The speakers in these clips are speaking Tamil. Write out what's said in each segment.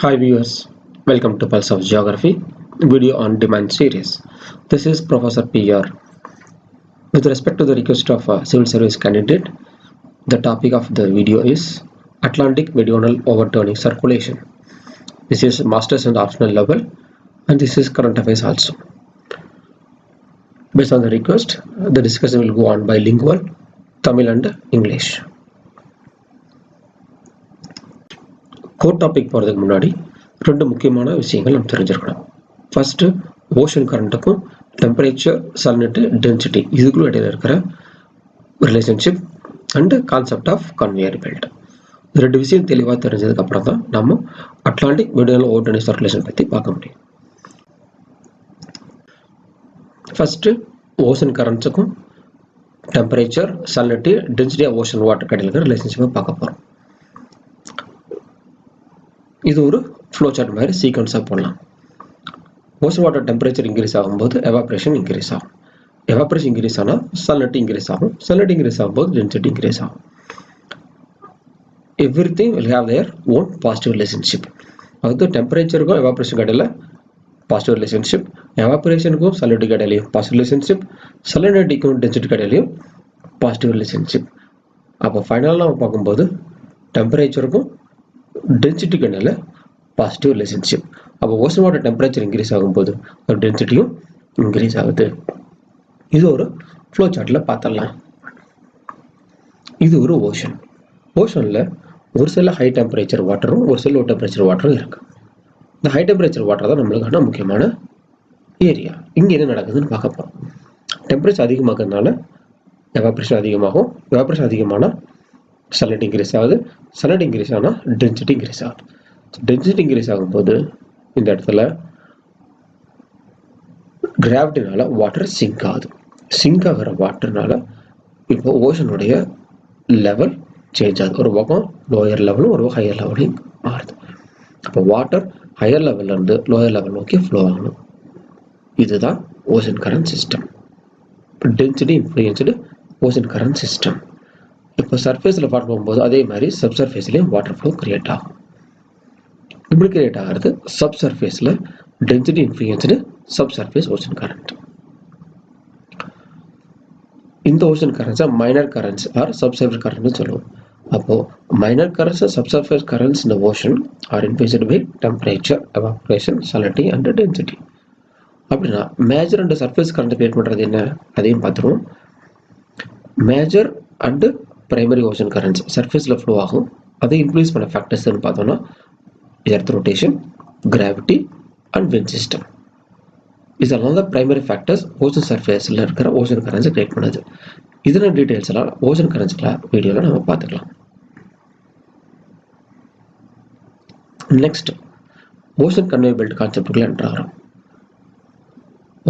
Hi viewers, welcome to Pulse of Geography video on demand series. This is Professor PR. With respect to the request of a civil service candidate, the topic of the video is Atlantic Meridional Overturning Circulation. This is Masters and optional level, and this is current affairs also. Based on the request, the discussion will go on bilingual, Tamil and English. Core topic போகிறதுக்கு முன்னாடி ரெண்டு முக்கியமான விஷயங்கள் நம்ம தெரிஞ்சிருக்கணும். ஃபர்ஸ்ட், ஓஷன் கரண்ட்டுக்கும் டெம்பரேச்சர், சல்னிட்டி, டென்சிட்டி இதுக்குள்ள இடையில இருக்கிற relationship and concept of conveyor belt. இது ரெண்டு விஷயம் தெளிவாக தெரிஞ்சதுக்கு அப்புறம் தான் நம்ம அட்லாண்டிக் மெரிடியனல் ஓவர்டர்னிங் சர்க்குலேஷன் பற்றி பார்க்க முடியும். ஃபர்ஸ்ட், ஓஷன் கரண்ட்ஸுக்கும் temperature, salinity, density of ocean water இடையில இருக்கிற ரிலேஷன்ஷிப்பை பார்க்க போகிறோம். இது ஒரு ஃப்ளோ சார்ட் மாதிரி சீக்வன்ஸாக போடலாம். ஓஷன் வாட்டர் டெம்பரேச்சர் இன்க்ரீஸ் ஆகும்போது எவாப்ரேஷன் இன்க்ரீஸ் ஆகும். எவாப்ரேஷன் இன்க்ரீஸ் ஆனால் சல்னிட்டி இன்க்ரீஸ் ஆகும். சல்னிட்டி இன்க்ரீஸ் ஆகும்போது டென்சிட்டி இன்க்ரீஸ் ஆகும். Everything will have their own positive relationship. அதாவது டெம்பரேச்சருக்கும் எவாப்ரேஷன் இடையில பாசிட்டிவ் ரிலேஷன்ஷிப், எவாப்ரேஷனுக்கும் சல்னிட்டி இடையிலையும் பாசிட்டிவ் ரிலேஷன்ஷிப், சல்னிட்டிக்கும் டென்சிட்டி இடையிலையும் பாசிட்டிவ் ரிலேஷன்ஷிப். அப்போ ஃபைனலாக நம்ம பார்க்கும்போது டெம்பரேச்சருக்கும் டென்சிட்டிக்கு இடையில பாசிட்டிவ் ரிலேஷன்ஷிப். அப்போ ஓஷன் வாட்டர் டெம்பரேச்சர் இன்க்ரீஸ் ஆகும்போது டென்சிட்டியும் இன்க்ரீஸ் ஆகுது. இது ஒரு ஃப்ளோ சார்ட்டில் பார்த்துடலாம். இது ஒரு ஓஷன். ஓஷனில் ஒரு சில ஹை டெம்பரேச்சர் வாட்டரும் ஒரு சில லோ டெம்பரேச்சர் வாட்டரும் இருக்கு. இந்த ஹை டெம்பரேச்சர் வாட்டர் தான் நம்மளுக்கான முக்கியமான ஏரியா. இங்கே என்ன நடக்குதுன்னு பார்க்க போகிறோம். டெம்பரேச்சர் அதிகமாகிறதுனால எவாப்ரேஷன் அதிகமாகும். எவாப்ரேஷன் அதிகமானால் சல்னிட்டி இன்க்ரீஸ் ஆகுது. சல்னிட்டி இன்க்ரீஸ் ஆனால் டென்சிட்டி இன்க்ரீஸ் ஆகுது. டென்சிட்டி இன்க்ரீஸ் ஆகும்போது இந்த இடத்துல கிராவிட்டினால வாட்டர் சிங்க் ஆகுது. சிங்க் ஆகிற வாட்டர்னால இப்போ ஓஷனுடைய லெவல் சேஞ்ச் ஆகுது. ஒரு பக்கம் லோயர் லெவலும் ஒரு ஹையர் லெவலையும் மாறுது. அப்போ வாட்டர் ஹையர் லெவல்ல இருந்து லோயர் லெவல் நோக்கி ஃப்ளோ ஆகணும். இதுதான் ocean current system. Density influenced ocean current system. இப்போ சர்ஃபேஸில் வாட்டர் போகும்போது அதே மாதிரி சப் சர்ஃபேஸ்லேயும் வாட்டர் ஃப்ளோ கிரியேட் ஆகும். இப்படி கிரியேட் ஆகிறது சப் சர்ஃபேஸில் density influenced sub surface ocean current. இந்த ஓஷன் கரண்ட்ஸை minor currents or sub surface கரண்ட்னு சொல்லுவோம். அப்போ minor currents sub surface currents இந்த ocean are influenced by temperature, evaporation, salinity and density. அப்படின்னா major and surface current create பண்ணுறது என்ன அதையும் பார்த்துருவோம். Major and primary ocean currents சர்ஃபேஸில் ஃப்ளோ ஆகும். அதை இன்ஃப்ளூயன்ஸ் பண்ண ஃபேக்டர்ஸ்ன்னு பார்த்தோம்னா earth rotation, gravity and wind system. இதெல்லாம் தான் பிரைமரி ஃபேக்டர்ஸ் ஓஷன் சர்ஃபேஸில் இருக்கிற ஓஷன் கரண்ட்ஸை கிரியேட் பண்ணுது. இதில் டீட்டெயில்ஸ் எல்லாம் ஓஷன் கரண்ட்ஸ்லாம் வீடியோவில் நம்ம பார்த்துக்கலாம். நெக்ஸ்ட், ஓஷன் கன்வேயர் பெல்ட் கான்செப்டுக்குள்ள என்டர் ஆகிறோம்.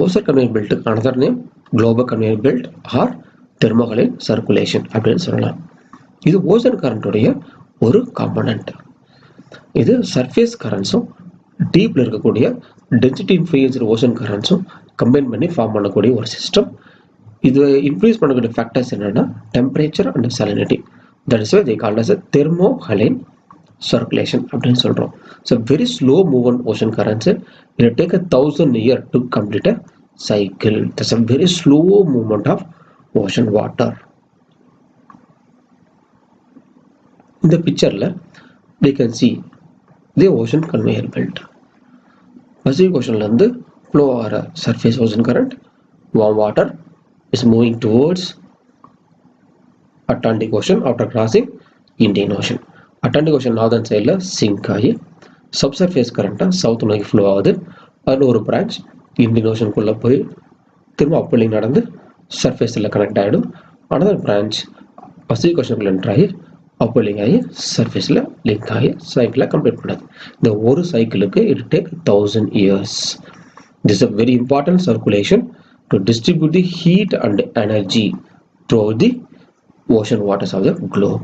ஓஷன் கன்வேயர் பெல்ட்டுக்கு another name global conveyor belt or thermohaline circulation அப்படின்னு சொல்லலாம். இது ஓஷன் கரண்ட்டுடைய ஒரு காம்பனண்ட். இது சர்ஃபேஸ் கரண்ட்ஸும் டீப்ல இருக்கக்கூடிய டென்சிட்டி இன்ஃப்ளூயன்ஸ்டு ஓஷன் கரண்ட்ஸும் கம்பைன் பண்ணி ஃபார்ம் பண்ணக்கூடிய ஒரு சிஸ்டம். இது இன்ஃப்ளூயன்ஸ் பண்ணக்கூடிய ஃபேக்டர்ஸ் என்னன்னா temperature and salinity. That is why they called as thermohaline circulation அப்படின்னு சொல்றோம். So very slow movement ocean currents. It take 1000 years to complete a cycle. That's a very slow movement of ocean water. In the picture we can see the ocean conveyor belt. Pacific Ocean la irundhu flow ஆகிற surface ocean current, warm water is moving towards Atlantic Ocean after crossing Indian Ocean. Atlantic Ocean northern side la sink ஆகி subsurface current south நோக்கி flow ஆகுது. அதில் ஒரு branch Indian Ocean குள்ள போய் திரும்ப அப்பலிங் நடந்து சர்ஃபேஸில் கனெக்ட் ஆகிடும். அனதர் பிரான்ச் பசிபிக் ஓஷனுக்குள்ள என்டர் ஆகி அப்பலிங் ஆகி சர்ஃபேஸில் லிங்க் ஆகி சைக்கிளை கம்ப்ளீட் பண்ணாது. இந்த ஒரு சைக்கிளுக்கு it take 1000 years. This is a very important circulation to distribute the heat and energy throughout the ocean waters of the globe.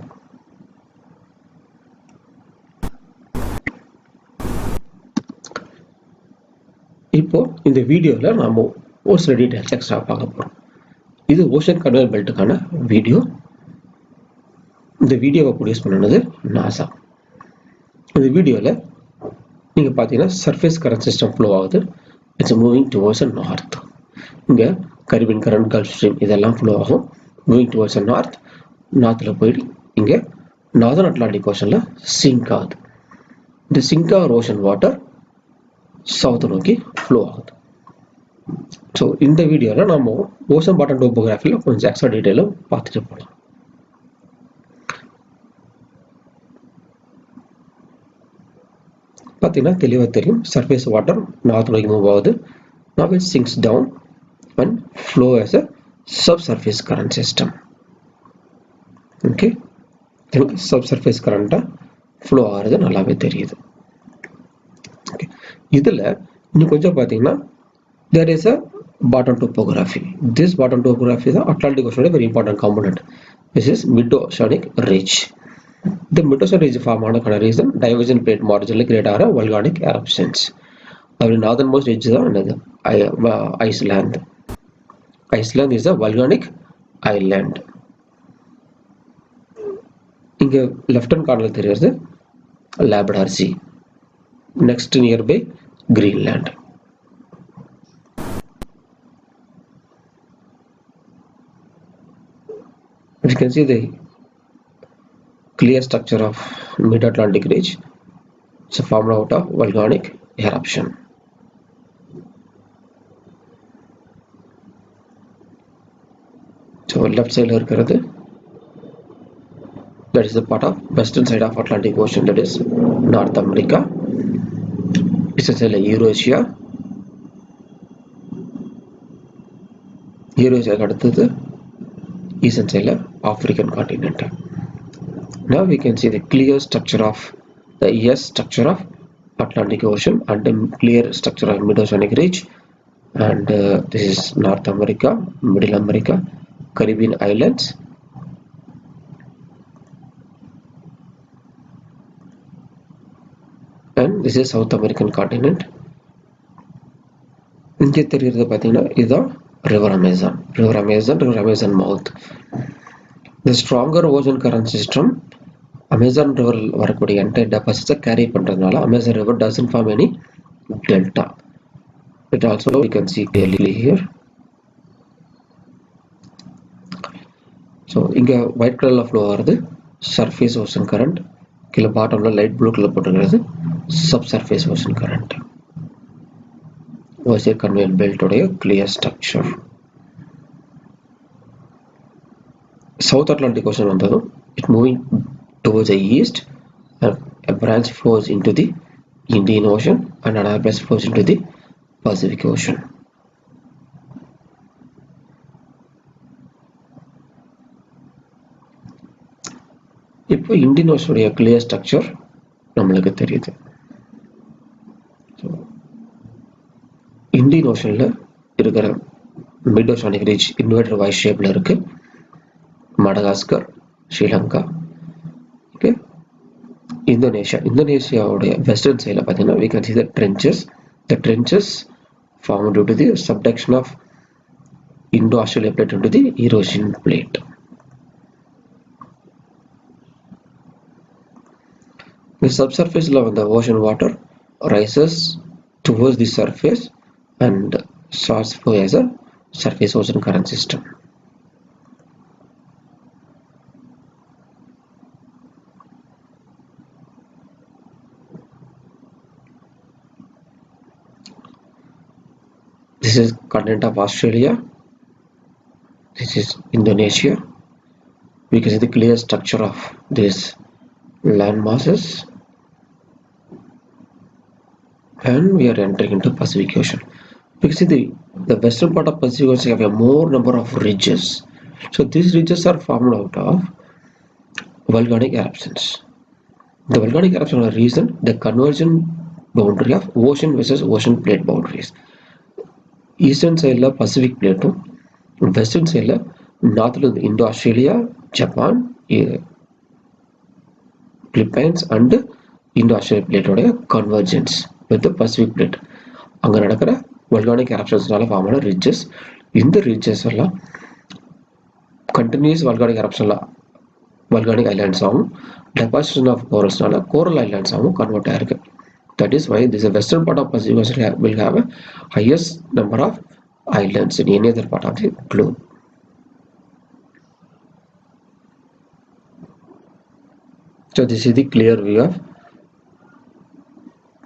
இப்போ இந்த வீடியோவில் நாம் ஒரு சில டீட்டெயில்ஸ் எக்ஸ்ட்ரா பார்க்க போகிறோம். இது ஓஷன் கன்வேயர் பெல்ட்டுக்கான வீடியோ. இந்த வீடியோவை ப்ரொடியூஸ் பண்ணது நாசா. இந்த வீடியோவில் இங்கே பார்த்தீங்கன்னா சர்ஃபேஸ் கரண்ட் சிஸ்டம் ஃப்ளோ ஆகுது. It's moving towards north. இங்கே கரிபியன் கரண்ட், கல்ஃப் ஸ்ட்ரீம் இதெல்லாம் ஃப்ளோ ஆகும். Moving towards north. நார்த்தில் போயிட்டு இங்கே நார்தர்ன் அட்லாண்டிக் ஓஷனில் சிங்க் ஆகுது. இந்த சிங்க் ஆகிற ஓஷன் வாட்டர் சவுத்தை நோக்கி ஃப்ளோ ஆகுது. ஸோ இந்த வீடியோவில் நம்ம ஓஷன் பாட்டம் டோபோகிராஃபியில் கொஞ்சம் எக்ஸ்ட்ரா டீட்டெயிலும் பார்த்துட்டு போகலாம். பார்த்தீங்கன்னா தெளிவாக தெரியும், சர்ஃபேஸ் வாட்டர் நார்த் நோக்கி மூவ் ஆகுது. Now it sinks down and flow as a subsurface current system. Okay, subsurface current flow ஆகிறது நல்லாவே தெரியுது. Okay, இதில் இன்னும் கொஞ்சம் பார்த்தீங்கன்னா there is a bottom topography. This bottom topography is the Atlantic Ocean, a very important component. This is mid-oceanic ridge. The mid-oceanic ridge form ஆன reason divergent plate margin create ஆகிற volcanic eruptions. our northernmost ridge is another Iceland. Iceland is a volcanic island. இங்க left hand corner தெரியுது Labrador Sea. Next nearby Greenland. You can see the clear structure of mid-Atlantic ridge. It's formed out of volcanic eruption. So left side இருக்கிறது, that is the part of western side of Atlantic Ocean, that is North America. Eastern side Eurasia. Eurasia அடுத்தது eastern side African continent. Now we can see the clear structure of the S structure of Atlantic Ocean and the clear structure of mid-oceanic ridge, and this is North America, Middle America, Caribbean islands, and this is South American continent. இங்கே தெரிகிறது பார்த்தீங்கன்னா இதுதான் river Amazon, river Amazon mouth. The stronger ocean current system Amazon river வரக்கூடிய entire deposits carry பண்றதுனால Amazon river doesn't form any delta. It also we can see clearly here. So இங்க white color flow ஆகுது surface ocean current, கீழே bottomல light blue color போட்டுக்கிறது subsurface ocean current. Ocean conveyor belt உடைய clear structure. South Atlantic Ocean வந்ததும் it moving towards the east, a branch flows into the Indian Ocean and another branch flows into the Pacific Ocean. இப்போ இந்தியன் ஓஷன் உடைய clear structure நம்மளுக்கு தெரியுது. இந்தியன் ஓஷன்ல இருக்கிற மிட் ஓஷானிக் ரிட்ஜ் இன்வெர்டர் வாய் ஷேப்ல இருக்கு. மடகாஸ்கர், ஸ்ரீலங்கா, ஓகே, இந்தோனேஷியாவுடைய வெஸ்டர்ன் சைடில் பார்த்தீங்கன்னா we can see the trenches formed due to the subduction of Indo-Australia plate into the Eurasian plate. The subsurface of the ocean water rises towards the surface and starts flow as a surface ocean current system. This is continent of Australia. This is Indonesia. We can see the clear structure of these land masses, and we are entering into Pacific Ocean. We can see the western part of Pacific Ocean have a more number of ridges. So these ridges are formed out of volcanic eruptions. The volcanic eruption are reason the convergent boundary of ocean versus ocean plate boundaries. Eastern side la Pacific plate, western side la north la Indo-Australia, Japan, Philippines and Indo-Australia plate oda convergence with the Pacific plate. அங்க நடக்கிற volcanic eruptionsனால ஃபார்ம் ஆன ridges. இந்த ridges எல்லாம் continuous volcanic eruptionல volcanic islands ஆகும், deposition of coralsனால coral islands ஆகும் கன்வெர்ட் ஆயிருக்கு. That is why this western part of Pacific Ocean will have a highest number of islands in any other part of the globe. So this is the clear view of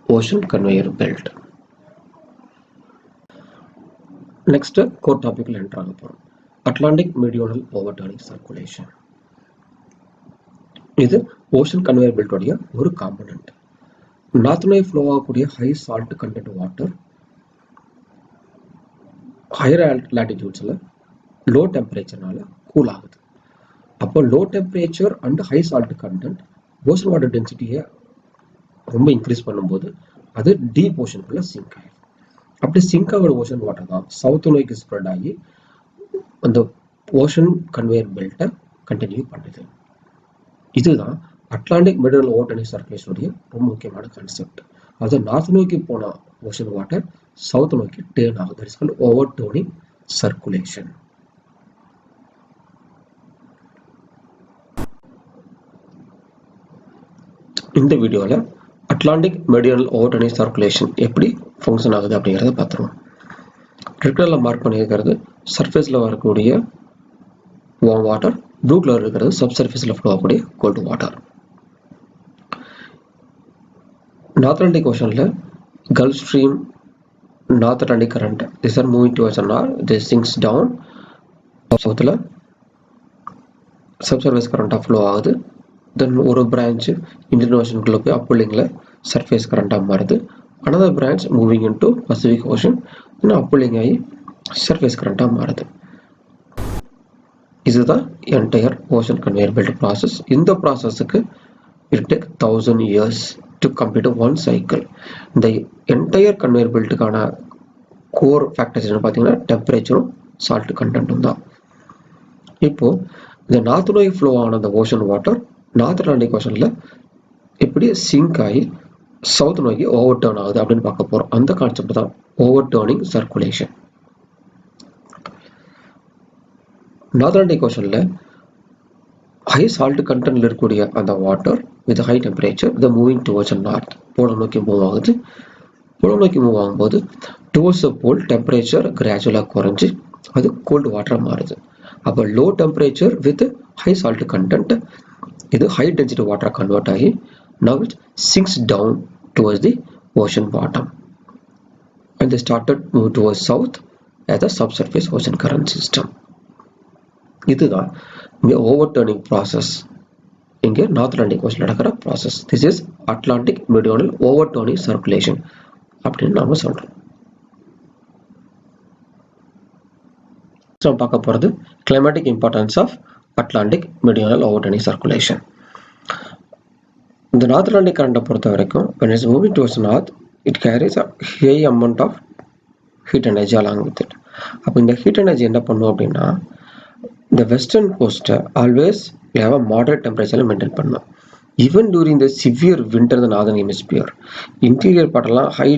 ocean conveyor belt. Next core topic la enter ஆக போறோம். Atlantic Meridional Overturning Circulation. இது ஓஷன் கன்வேயர் பெல்ட் உடைய ஒரு காம்பனன்ட். நார்த் நோய் ஃப்ளோ ஆகக்கூடிய high salt content water higher லாட்டிடியூட்ஸில் லோ டெம்பரேச்சர்னால கூல் ஆகுது. அப்போ low temperature and high salt content ocean water டென்சிட்டியை ரொம்ப இன்க்ரீஸ் பண்ணும்போது அது டீப் ஓஷனுக்குள்ள சிங்க் ஆகிடும். அப்படி சிங்க் ஆகிற ஓஷன் வாட்டர் தான் சவுத் நோய்க்கு ஸ்ப்ரெட் ஆகி அந்த ஓஷன் கன்வேயர் பெல்ட்டை கண்டினியூ பண்ணுது. இதுதான் அட்லாண்டிக் மெரிடியனல் ஓவர்டர்னிங் சர்க்குலேஷனுடைய ரொம்ப முக்கியமான கான்செப்ட். அது நார்த் நோக்கி போன ஓஷன் வாட்டர் சவுத் நோக்கி டேர்ன் ஆகுது. That is called overturning circulation. இந்த வீடியோவில் அட்லாண்டிக் மெரிடியனல் ஓவர்டர்னிங் சர்க்குலேஷன் எப்படி ஃபங்க்ஷன் ஆகுது அப்படிங்கிறத பார்த்துருவோம். ரெட் கலரில் மார்க் பண்ணியிருக்கிறது சர்ஃபேஸில் வரக்கூடிய வார்ம் வாட்டர், ப்ளூ கலர் இருக்கிறது சப்சர்ஃபேஸில் ஃப்ளோ ஆகக்கூடிய கோல்டு வாட்டர். நார்த் அட்லாண்டிக் ஓஷனில் gulf stream, north Atlantic current this are moving towards north, this sinks down. சவுத்தில் சப்சர்ஃபேஸ் கரண்ட்டாக ஃப்ளோ ஆகுது. தென் ஒரு பிரான்ச் இந்தியன் ஓஷனுக்குள்ளே போய் அப்புல்லிங்கில் சர்ஃபேஸ் கரண்ட்டாக மாறுது. Another branch moving into Pacific ocean, இன்னும் அப்புல்லிங் ஆகி சர்ஃபேஸ் கரண்ட்டாக மாறுது. இதுதான் entire ocean conveyor belt process. இந்த ப்ராசஸுக்கு it take 1000 years to complete one cycle. இந்த என்டையர் கன்வேயர் பெல்ட்டுக்கான கோர் ஃபேக்டர்ஸ் என்ன பார்த்தீங்கன்னா டெம்பரேச்சரும் சால்ட் கண்டென்ட்டும் தான். இப்போ இந்த நார்த் நோய் ஃப்ளோ ஆன அந்த ஓஷன் வாட்டர் நார்த் அட்லாண்டிக் ஓஷனில் எப்படி சிங்க் ஆகி சவுத் நோக்கி ஓவர் டர்ன் ஆகுது அப்படின்னு பார்க்க போகிறோம். அந்த கான்செப்ட் தான் overturning circulation. North Atlantic ஓஷனில் ஹை சால்ட் கண்டென்ட்ல இருக்கக்கூடிய அந்த வாட்டர் வித் ஹை டெம்பரேச்சர் இதை மூவிங் டுவர்ட்ஸ் நார்த் போல நோக்கி மூவ் ஆகுது. போல நோக்கி மூவ் ஆகும்போது டுவர்ட்ஸ் போல் டெம்பரேச்சர் கிராஜுவலாக குறைஞ்சி அது கோல்டு வாட்டராக மாறுது. அப்போ low temperature with high salt content இது ஹை டென்சிட்டி வாட்டராக கன்வெர்ட் ஆகி now it sinks down towards the ocean bottom and they started move towards south as a subsurface ocean current system. இதுதான் இங்கே ஓவர்டர்னிங் ப்ராசஸ். இங்கே நார்த் அட்லாண்டிக் ஓஷன் நடக்கிற process. This is Atlantic meridional overturning circulation அப்படின்னு நாம சொல்றோம். நம்ம பார்க்க போகிறது climatic importance of Atlantic meridional overturning circulation. இந்த நார்த் அட்லாண்டிக் கரண்ட்டை பொறுத்த வரைக்கும் when it's moving towards north it carries a high amount of heat energy along with it. அப்போ இந்த ஹீட் எனர்ஜி என்ன பண்ணும் அப்படின்னா இந்த வெஸ்டர்ன் கோஸ்ட்டை always have a moderate temperature maintain பண்ணும். Even during the severe winter the northern hemisphere interior பார்ட்டெல்லாம் high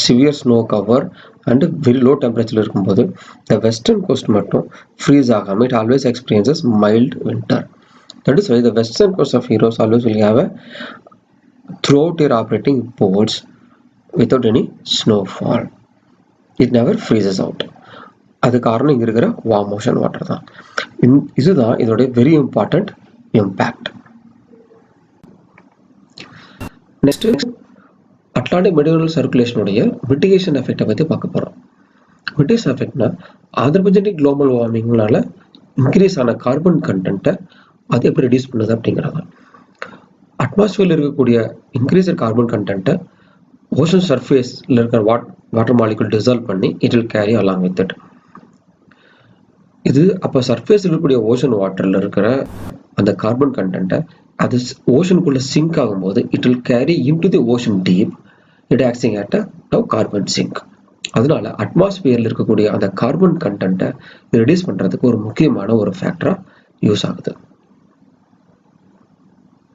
severe snow cover and very low temperature இருக்கும்போது த வெஸ்டர்ன் கோஸ்ட் மட்டும் ஃப்ரீஸ் ஆகாமல் it always experiences mild winter. That is why the western coast of Heroes always will have a throughout year operating ports without any snowfall. It never freezes out. அது காரணம் இங்கே இருக்கிற வார்ம் ஓஷன் வாட்டர் தான். இதுதான் இதோடைய very important impact. Next Atlantic meridional சர்க்குலேஷனுடைய மிட்டிகேஷன் எஃபெக்டை பற்றி பார்க்க போகிறோம். மிட்டிகேஷன் எஃபெக்ட்னா ஆந்த்ரோபோஜெனிக் குளோபல் வார்மிங்னால இன்க்ரீஸ் ஆன கார்பன் கண்டென்ட்டை அது எப்படி ரெடியூஸ் பண்ணுது அப்படிங்கிறத. அட்மாஸ்பியரில் இருக்கக்கூடிய இன்க்ரீஸ் கார்பன் கண்டென்ட்டை ஓஷன் சர்ஃபேஸில் இருக்கிற வாட்டர் மாலிகுல் டிசால்வ் பண்ணி it will carry along with it. இது அப்போ சர்ஃபேஸில் இருக்கக்கூடிய ஓஷன் வாட்டரில் இருக்கிற அந்த கார்பன் கண்டென்ட்டை அது ஓஷனுக்குள்ளே சிங்க் ஆகும்போது it will carry into the ocean deep it acting at a carbon sink. அதனால அட்மாஸ்பியரில் இருக்கக்கூடிய அந்த கார்பன் கண்டென்ட்டை ரெடியூஸ் பண்ணுறதுக்கு ஒரு முக்கியமான ஒரு ஃபேக்டராக யூஸ் ஆகுது.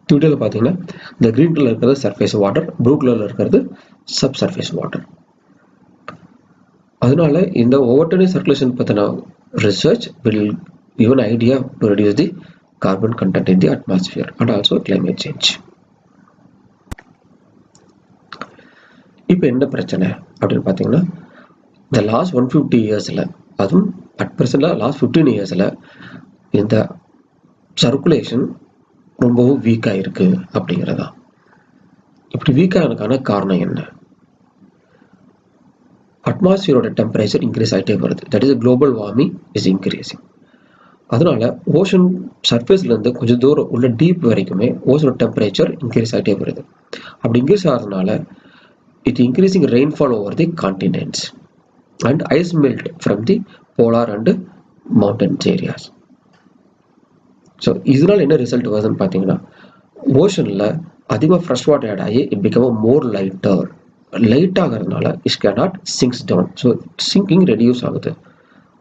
வீடியோவில் பார்த்தீங்கன்னா இந்த கிரீன் கலர் இருக்கிறது சர்ஃபேஸ் வாட்டர், ப்ளூ கலரில் இருக்கிறது சப் சர்ஃபேஸ் வாட்டர். அதனால இந்த ஓவர்டர்னிங் சர்க்குலேஷன் பற்றின research will give an idea to reduce the carbon content in the atmosphere and also climate change. இப்போ என்ன பிரச்சனை அப்படின்னு பார்த்தீங்கன்னா, இந்த லாஸ்ட் 150 இயர்ஸில், அதுவும் அட் ப்ரெசென்ட்டில் லாஸ்ட் 15 இயர்ஸில் இந்த சர்க்குலேஷன் ரொம்பவும் வீக்காக இருக்குது அப்படிங்கிறதா. இப்படி வீக்கானதுக்கான காரணம் என்ன? அட்மாஸ்பியரோட டெம்பரேச்சர் இன்க்ரீஸ் ஆகிட்டே வருது. That is global warming is increasing. அதனால ஓஷன் சர்ஃபேஸ்லேருந்து கொஞ்சம் தூரம் உள்ள டீப் வரைக்குமே ஓஷனோட டெம்பரேச்சர் இன்க்ரீஸ் ஆகிட்டே வருது. அப்படி இன்க்ரீஸ் ஆகிறதுனால it increasing rainfall over the continents and ice melt from the polar and mountains areas. So இதனால என்ன ரிசல்ட் வருதுன்னு பார்த்தீங்கன்னா, ஓஷனில் அதிகமாக ஃப்ரெஷ் வாட்டர் ஆட் ஆகி it become more lighter. Light ஆகிறதுனால it can not sinks down. So sinking reduce ஆகுது.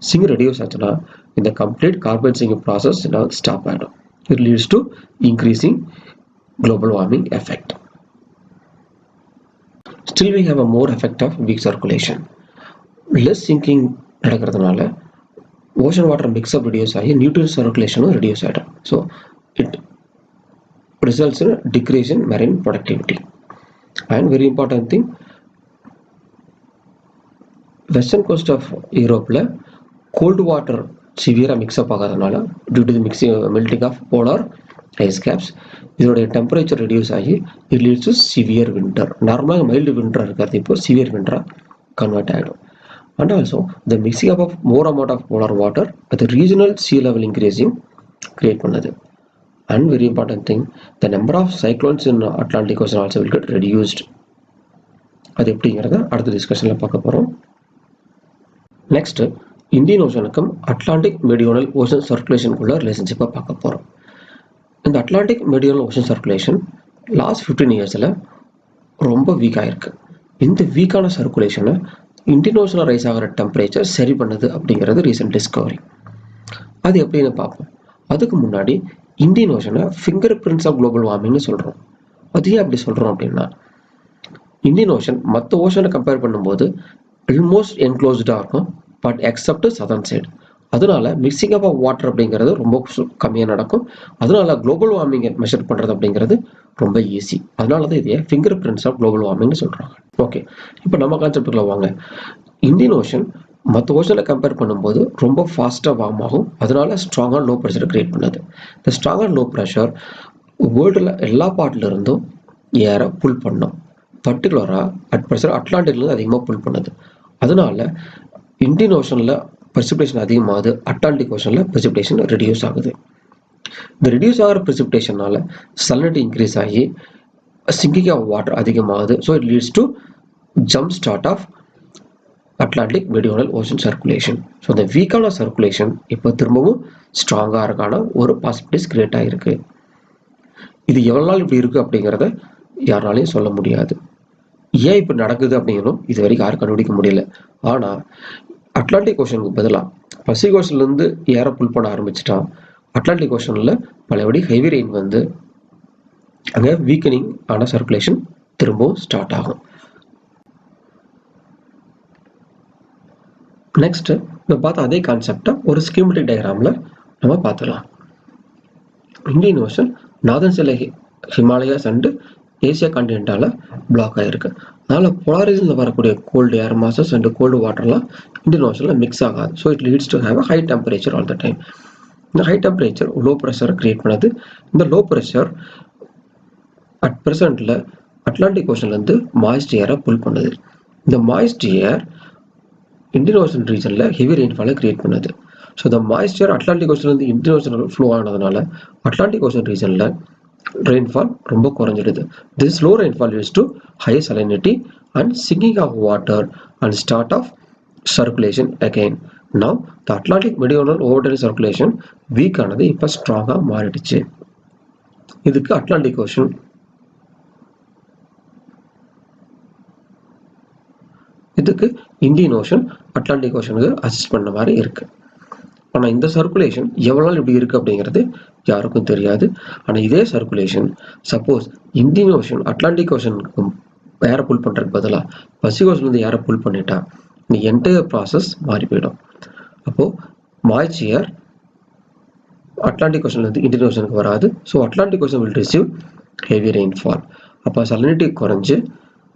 சிங்க் ரெடியூஸ் ஆச்சுன்னா இந்த complete carbon sinking process stop ஆகிடும். It leads to increasing global warming effect. Still we have a more effect of weak circulation. Less sinking நடக்கிறதுனால ocean water mix up reduce ஆகி nutrient circulation reduce ஆகிடும். So it results in decrease in marine productivity. And very important thing, western coast of Europe cold water severe mix up ஆகிறதுனால due to the melting of polar ice caps இதோடைய டெம்பரேச்சர் ரெடியூஸ் ஆகி it leads to severe winter. நார்மலாக மைல்டு வின்டர் இருக்கிறது இப்போ சிவியர் வின்டராக கன்வெர்ட் ஆகிடும். And also the mixing up of more amount of polar water அது regional sea level increasing create பண்ணுது. And very important thing, the number of cyclones in Atlantic ocean also will get reduced. அது எப்படிங்கிறத அடுத்த டிஸ்கஷனில் பார்க்க போகிறோம். நெக்ஸ்ட், இந்தியன் ஓஷனுக்கும் அட்லாண்டிக் மெரிடியோனல் ஓஷன் சர்க்குலேஷனுக்குள்ள ரிலேஷன்ஷிப்பை பார்க்க போகிறோம். இந்த Atlantic meridional ocean circulation last 15 இயர்ஸில் ரொம்ப வீக்காக இருக்குது. இந்த வீக்கான சர்க்குலேஷனை இந்தியன் ஓஷனில் ரைஸ் ஆகிற டெம்பரேச்சர் சரி பண்ணுது அப்படிங்கிறது ரீசெண்ட் டிஸ்கவரி. அது எப்படின்னு பார்ப்போம். அதுக்கு முன்னாடி இந்தியன் ஓஷனை ஃபிங்கர் பிரிண்ட்ஸ் ஆஃப் குளோபல் வார்மிங்னு சொல்கிறோம். அது ஏன் அப்படி சொல்கிறோம் அப்படின்னா, இந்தியன் ஓஷன் மற்ற ஓஷனை கம்பேர் பண்ணும்போது ஆல்மோஸ்ட் என்க்ளோஸ்டாக இருக்கும், பட் எக்ஸப்ட் சதர்ன் சைடு. அதனால மிக்சிங் அப் ஆஃப் வாட்டர் அப்படிங்கிறது ரொம்ப கம்மியாக நடக்கும். அதனால குளோபல் வார்மிங்கை மெஷர் பண்ணுறது அப்படிங்கிறது ரொம்ப ஈஸி. அதனால தான் இதையே ஃபிங்கர் பிரிண்ட்ஸ் ஆஃப் குளோபல் வார்மிங்னு சொல்கிறாங்க. ஓகே, இப்போ நம்ம கான்செப்டுக்குள்ள வாங்க. இந்தியன் ஓஷன் மற்ற ஓஷனை கம்பேர் பண்ணும்போது ரொம்ப ஃபாஸ்ட்டாக வார்ம் ஆகும். அதனால ஸ்ட்ராங்காக லோ ப்ரெஷரை கிரியேட் பண்ணுது. இந்த ஸ்ட்ராங்காக லோ ப்ரெஷர் வேர்ல்டில் எல்லா பார்ட்ல இருந்தும் ஏரை புல் பண்ணும். பர்டிகுலராக அட் ப்ரெஷர் அட்லாண்டிக்லேருந்து அதிகமாக புல் பண்ணுது. அதனால இந்தியன் ஓஷனில் precipitation அதிகமாகுது, அட்லாண்டிக் ஓஷனில் precipitation ரெடியூஸ் ஆகுது. இந்த ரெடியூஸ் ஆகிற precipitation-னால salinity இன்க்ரீஸ் ஆகி sinking of water அதிகமாகுது. So it leads to jump start of Atlantic meridional ocean circulation. So இந்த வீக்கான சர்க்குலேஷன் இப்போ திரும்பவும் ஸ்ட்ராங்காக இருக்கான ஒரு பாசிபிலிட்டிஸ் கிரியேட் ஆகிருக்கு. இது எவ்வளோ நாள் இப்படி இருக்குது அப்படிங்கிறத யாராலையும் சொல்ல முடியாது. ஏன் இப்போ நடக்குது அப்படிங்கிறதும் இது வரைக்கும் யாரும் கண்டுபிடிக்க முடியல. ஆனால் அட்லாண்டிக் ஓஷனுக்கு பதிலாக பசிபிக் ஓஷன்லேருந்து ஏரை புல் பண்ண ஆரம்பிச்சிட்டா அட்லாண்டிக் ஓஷனில் பழையபடி ஹெவி ரெயின் வந்து அங்கே வீக்கனிங் ஆன சர்க்குலேஷன் திரும்பவும் ஸ்டார்ட் ஆகும். நெக்ஸ்ட் நம்ம பார்த்த அதே கான்செப்டை ஒரு ஸ்கீமெட்டிக் டயக்ராமில் நம்ம பார்த்துக்கலாம். இந்தியன் ஓஷன் நார்தன் சில ஹிமாலயாஸ் அண்டு ஏசியா கான்டினென்டால பிளாக் ஆகிருக்கு. அதனால் போலாரிஸில் வரக்கூடிய cold air masses and cold வாட்டர்லாம் இந்தியன் ஓஷனில் மிக்ஸ் ஆகாது. So it leads to have a high temperature all the time. இந்த ஹை டெம்பரேச்சர் லோ ப்ரெஷரை கிரியேட் பண்ணுது. இந்த லோ ப்ரெஷர் அட் ப்ரெசென்ட்டில் அட்லாண்டிக் ஓஷன்லேருந்து மாய்ஸ்ட் ஏரை புல் பண்ணுது. இந்த மாய்ஸ்ட் ஏர் இந்தியன் ஓஷன் ரீஜனில் ஹெவி ரெயின்ஃபாலை கிரியேட் பண்ணுது. ஸோ இந்த மாய்ஸ்ட் ஏர் அட்லாண்டிக் ஓஷன்லேருந்து இந்தியன் ஓஷன் ஃப்ளோ ஆனதுனால அட்லாண்டிக் ஓஷன் ரீஜனில் rainfall ரொம்ப குறைஞ்சிடுது. This low rainfall leads to high salinity and sinking of water and start of circulation again. Now the Atlantic Meridional overturn circulation weak ஆனது இப்போ ஸ்ட்ராங்கா மாறிடுச்சு. இதுக்கு அட்லாண்டிக் ஓஷன் இதுக்கு இந்தியன் ஓஷன் அட்லாண்டிக் ஓஷனுக்கு அசிஸ்ட் பண்ண மாதிரி இருக்கு. ஆனால் இந்த சர்க்குலேஷன் எவ்வளோ நாள் இப்படி இருக்குது அப்படிங்கிறது யாருக்கும் தெரியாது. ஆனால் இதே circulation suppose Indian ocean Atlantic ஓஷனுக்கு ஏரை புல் பண்ணுறதுக்கு பதிலாக பசிபிக் ஓஷன்லேருந்து ஏரை புல் பண்ணிட்டா இந்த என்டையர் ப்ராசஸ் மாறி போயிடும். அப்போது மாய்ஸ்ட் ஏர் அட்லாண்டிக் ஓஷன்லேருந்து இந்தியன் ஓஷனுக்கு வராது. So Atlantic ocean will receive heavy rainfall. அப்போ சலினிட்டி குறைஞ்சு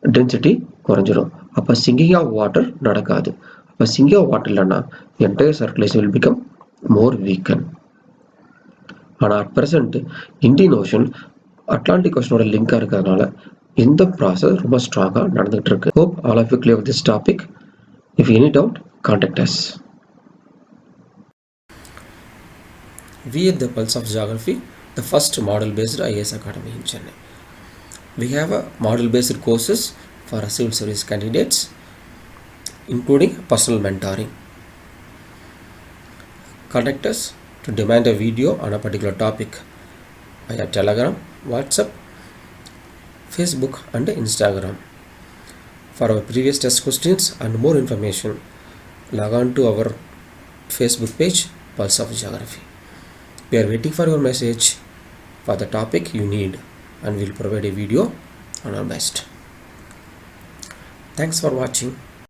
டென்சிட்டி குறைஞ்சிரும். அப்போ சிங்கிங் ஆஃப் வாட்டர் நடக்காது. அப்போ சிங்கிங் ஆஃப் வாட்டர் இல்லைன்னா entire circulation will become more weaken. ஆனால் at present Indian ocean Atlantic ஓஷனோட லிங்காக இருக்கிறதுனால இந்த ப்ராசஸ் ரொம்ப ஸ்ட்ராங்காக நடந்துகிட்டு இருக்கு. Hope all of you clear with this topic. If any doubt contact us. We at the Pulse of Geography, the first model-based IAS Academy in Chennai. We have a model-based courses for civil service candidates, including personal mentoring. Contact us to demand a video on a particular topic via Telegram, WhatsApp, Facebook and Instagram. For our previous test questions and more information, log on to our Facebook page, Pulse of Geography. We are waiting for your message for the topic you need and we'll provide a video on our best. Thanks for watching.